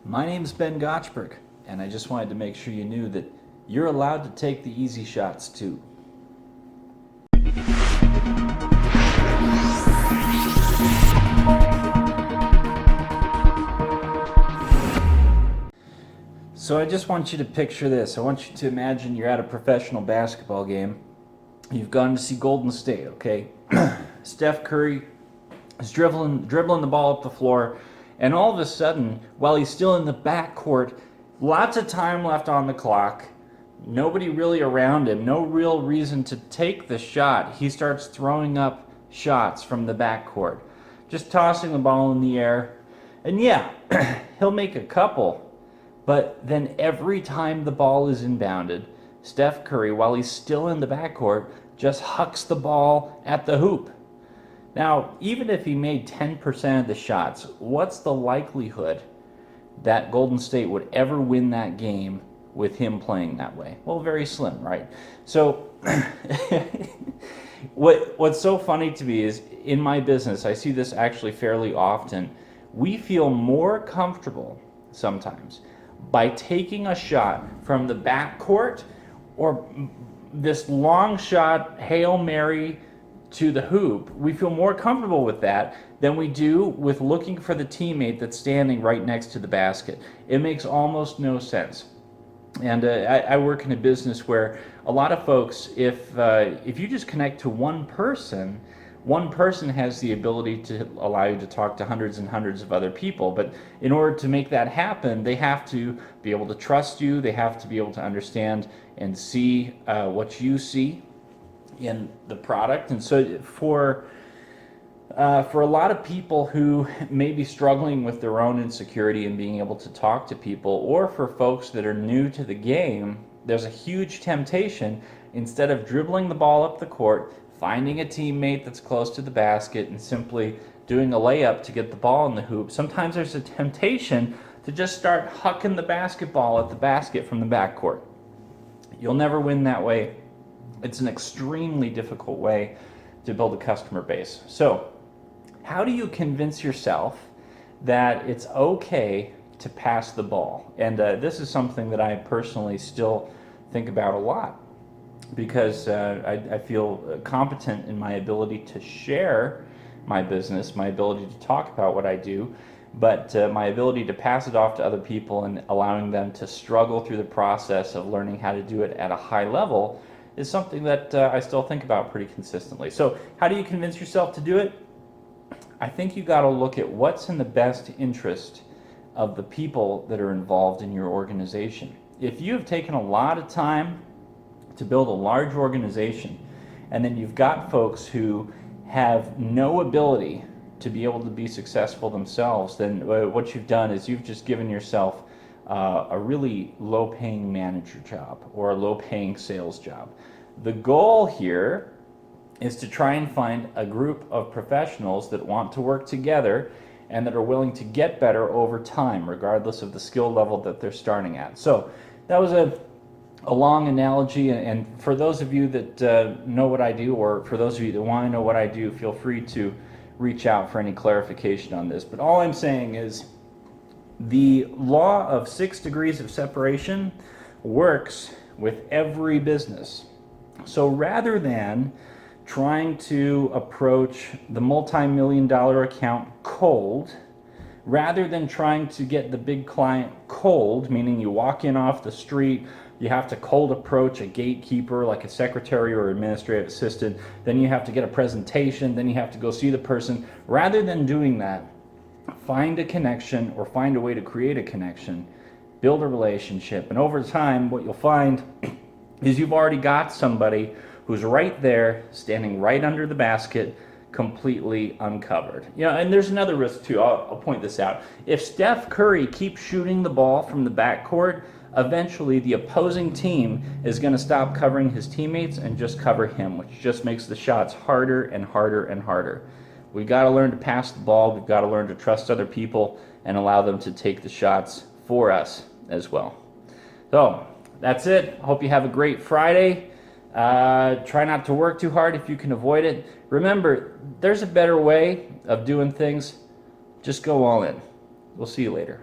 My name's Ben Gochberg, and I just wanted to make sure you knew that you're allowed to take the easy shots too. So I just want you to picture this. I want you to imagine you're at a professional basketball game. You've gone to see Golden State, okay? Steph Curry is dribbling the ball up the floor, and all of a sudden, while he's still in the backcourt, lots of time left on the clock, nobody really around him, no real reason to take the shot. He starts throwing up shots from the backcourt, just tossing the ball in the air. And yeah, he'll make a couple, but then every time the ball is inbounded, Steph Curry, while he's still in the backcourt, just hucks the ball at the hoop. Now, even if he made 10% of the shots, what's the likelihood that Golden State would ever win that game with him playing that way? Well, very slim, right? So what's so funny to me is in my business, I see this actually fairly often. We feel more comfortable sometimes by taking a shot from the backcourt or this long shot, Hail Mary to the hoop. We feel more comfortable with that than we do with looking for the teammate that's standing right next to the basket. It makes almost no sense. And I work in a business where a lot of folks, if you just connect to one person has the ability to allow you to talk to hundreds and hundreds of other people. But in order to make that happen, they have to be able to trust you. They have to be able to understand and see what you see in the product. And so for a lot of people who may be struggling with their own insecurity and being able to talk to people, or for folks that are new to the game, there's a huge temptation, instead of dribbling the ball up the court, finding a teammate that's close to the basket and simply doing a layup to get the ball in the hoop. Sometimes there's a temptation to just start hucking the basketball at the basket from the backcourt. You'll never win that way. It's an extremely difficult way to build a customer base. So, how do you convince yourself that it's okay to pass the ball? And this is something that I personally still think about a lot, because I feel competent in my ability to share my business, my ability to talk about what I do, but my ability to pass it off to other people and allowing them to struggle through the process of learning how to do it at a high level is something that I still think about pretty consistently. So how do you convince yourself to do it? I think you got to look at what's in the best interest of the people that are involved in your organization. If you have taken a lot of time to build a large organization, and then you've got folks who have no ability to be able to be successful themselves, then what you've done is you've just given yourself a really low-paying manager job or a low-paying sales job. The goal here is to try and find a group of professionals that want to work together and that are willing to get better over time, regardless of the skill level that they're starting at. So that was a long analogy, and for those of you that know what I do, or for those of you that want to know what I do, feel free to reach out for any clarification on this. But all I'm saying is the law of 6 degrees of separation works with every business. So rather than trying to approach the multi-million-dollar account cold, rather than trying to get the big client cold, meaning you walk in off the street, you have to cold approach a gatekeeper like a secretary or administrative assistant, then you have to get a presentation, then you have to go see the person. Rather than doing that, find a connection or find a way to create a connection, build a relationship, and over time what you'll find is you've already got somebody who's right there, standing right under the basket, completely uncovered. You know, and there's another risk too. I'll point this out. If Steph Curry keeps shooting the ball from the backcourt, eventually the opposing team is going to stop covering his teammates and just cover him, which just makes the shots harder and harder and harder. We've got to learn to pass the ball. We've got to learn to trust other people and allow them to take the shots for us as well. So that's it. Hope you have a great Friday. Try not to work too hard if you can avoid it. Remember, there's a better way of doing things. Just go all in. We'll see you later.